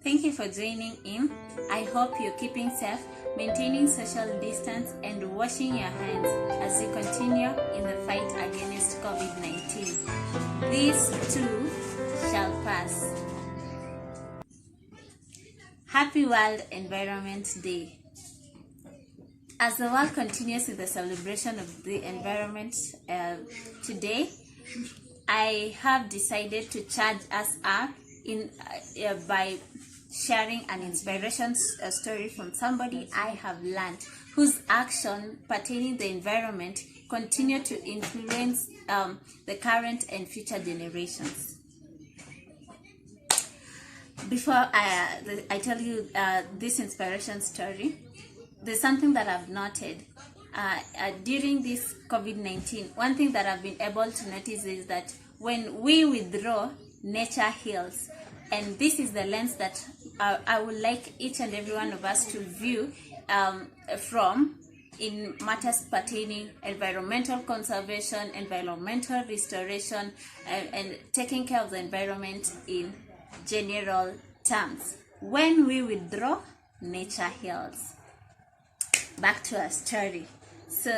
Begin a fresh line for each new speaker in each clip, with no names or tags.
Thank you for joining in. I hope you're keeping safe, maintaining social distance, and washing your hands as you continue in the fight against COVID-19. This too shall pass. Happy World Environment Day. As the world continues with the celebration of the environment today, I have decided to charge us up by sharing an inspiration story from somebody I have learned whose action pertaining the environment continue to influence the current and future generations. Before I tell you this inspiration story, there's something that I've noted during this COVID-19. One thing that I've been able to notice is that when we withdraw, nature heals. And this is the lens that I would like each and every one of us to view from in matters pertaining environmental conservation, environmental restoration, and taking care of the environment in general terms. When we withdraw, nature heals. Back to our story. So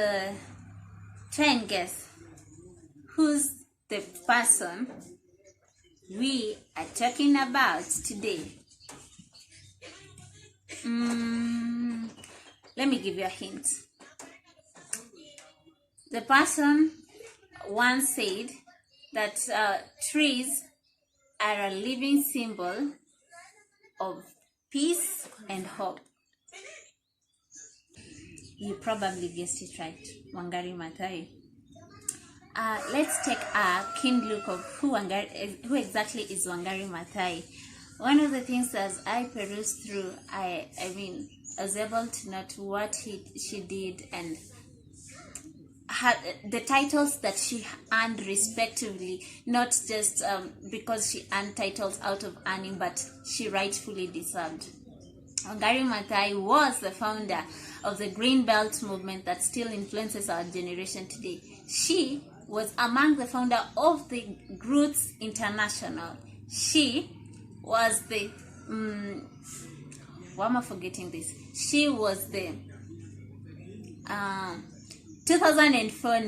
try and guess who's the person we are talking about today. Let me give you a hint. The person once said that trees are a living symbol of peace and hope. You probably guessed it right, Wangari Maathai. Let's take a keen look of who exactly is Wangari Maathai. One of the things that I perused through, I was able to note what she did and the titles that she earned respectively, not just because she earned titles out of earning, but she rightfully deserved. Wangari Maathai was the founder of the Green Belt movement that still influences our generation today. She was among the founder of the Roots International. She was the why am I forgetting this? She was the 2004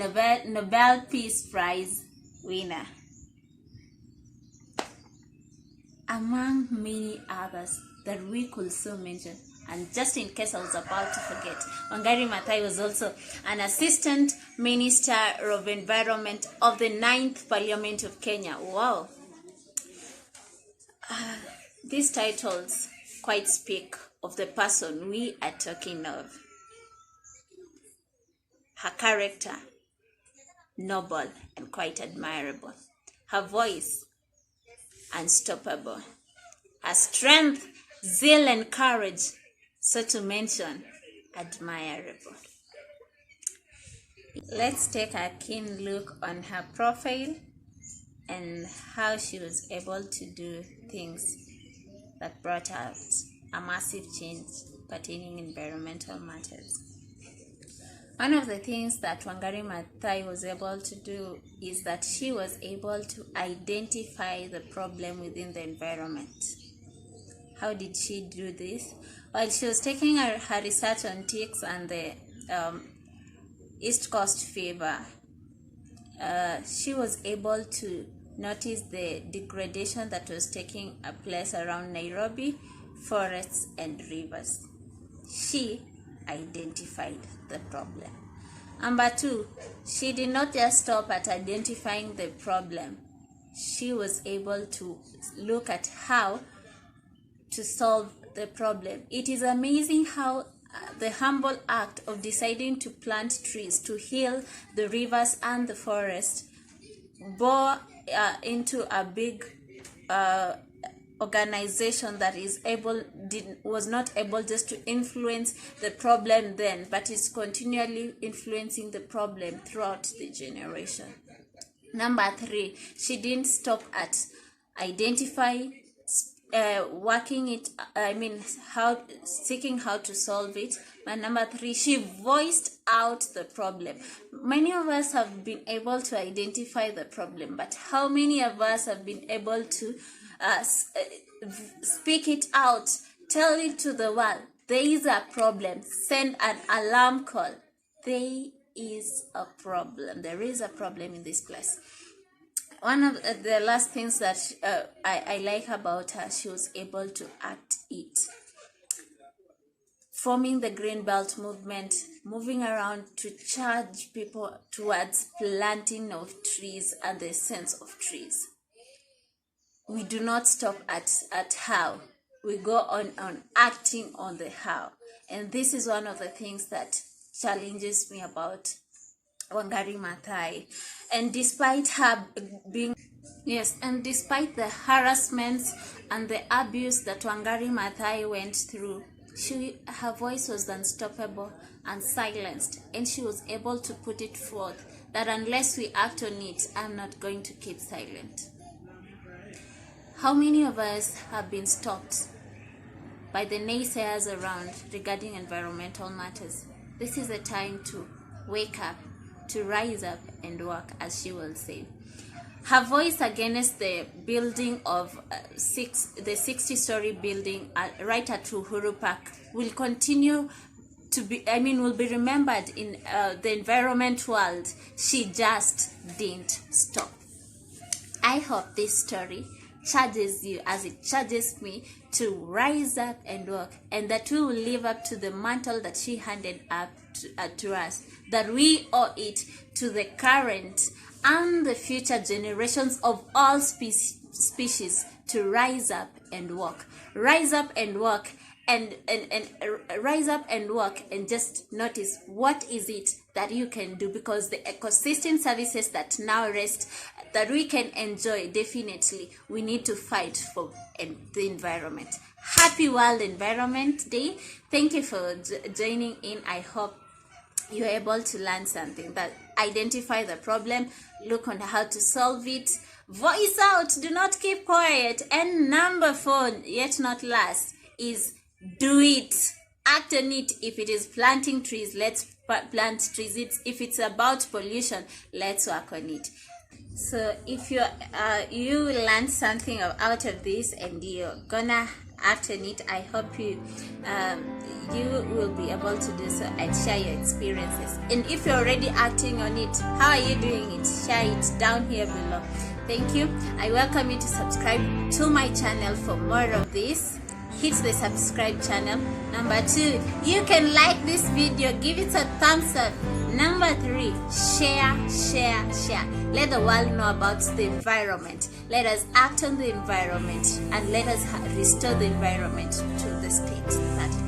Nobel Peace Prize winner, among many others that we could so mention. And just in case I was about to forget, Wangari Maathai was also an Assistant Minister of Environment of the 9th Parliament of Kenya. Wow. These titles quite speak of the person we are talking of. Her character, noble and quite admirable. Her voice, unstoppable. Her strength, zeal and courage, so to mention, admirable. Let's take a keen look on her profile and how she was able to do things that brought out a massive change pertaining environmental matters. One of the things that Wangari Maathai was able to do is that she was able to identify the problem within the environment. How did she do this? While she was taking her research on ticks and the East Coast fever, she was able to notice the degradation that was taking place around Nairobi, forests and rivers. She identified the problem. Number two, she did not just stop at identifying the problem. She was able to look at how to solve the problem. It is amazing how the humble act of deciding to plant trees to heal the rivers and the forest bore into a big organization that was not able just to influence the problem then, but is continually influencing the problem throughout the generation. Number three, she didn't stop at identifying seeking how to solve it. But number three, she voiced out the problem. Many of us have been able to identify the problem, but how many of us have been able to speak it out, tell it to the world. There is a problem. Send an alarm call. There is a problem. There is a problem in this place. One of the last things that I like about her, she was able to act it. Forming the Green Belt movement, moving around to charge people towards planting of trees and the sense of trees. We do not stop at how. We go on acting on the how. And this is one of the things that challenges me about Wangari Maathai. And despite her being, and despite the harassments and the abuse that Wangari Maathai went through, her voice was unstoppable and silenced, and she was able to put it forth that unless we act on it, I'm not going to keep silent. How many of us have been stopped by the naysayers around regarding environmental matters? This is a time to wake up, to rise up and work, as she will say. Her voice against the building of the 60-story building right at Uhuru Park will continue to be, will be remembered in the environment world. She just didn't stop. I hope this story charges you as it charges me to rise up and work, and that we will live up to the mantle that she handed up to us, that we owe it to the current and the future generations of all species to rise up and walk. Rise up and walk and rise up and walk and just notice what is it that you can do, because the ecosystem services that now rest that we can enjoy, definitely we need to fight for the environment. Happy World Environment Day. Thank you for joining in. I hope you're able to learn something, that identify the problem, look on how to solve it, voice out, do not keep quiet. And number 4, yet not last, is do it. Act on it. If it is planting trees, let's plant trees. If it's about pollution, let's work on it. So if you learned something out of this and you're gonna act on it, I hope you will be able to do so and share your experiences. And if you're already acting on it, how are you doing it? Share it down here below. Thank you. I welcome you to subscribe to my channel for more of this. Hit the subscribe channel. Number 2, you can like this video, give it a thumbs up. Number 3, share. Let the world know about the environment. Let us act on the environment, and let us restore the environment to the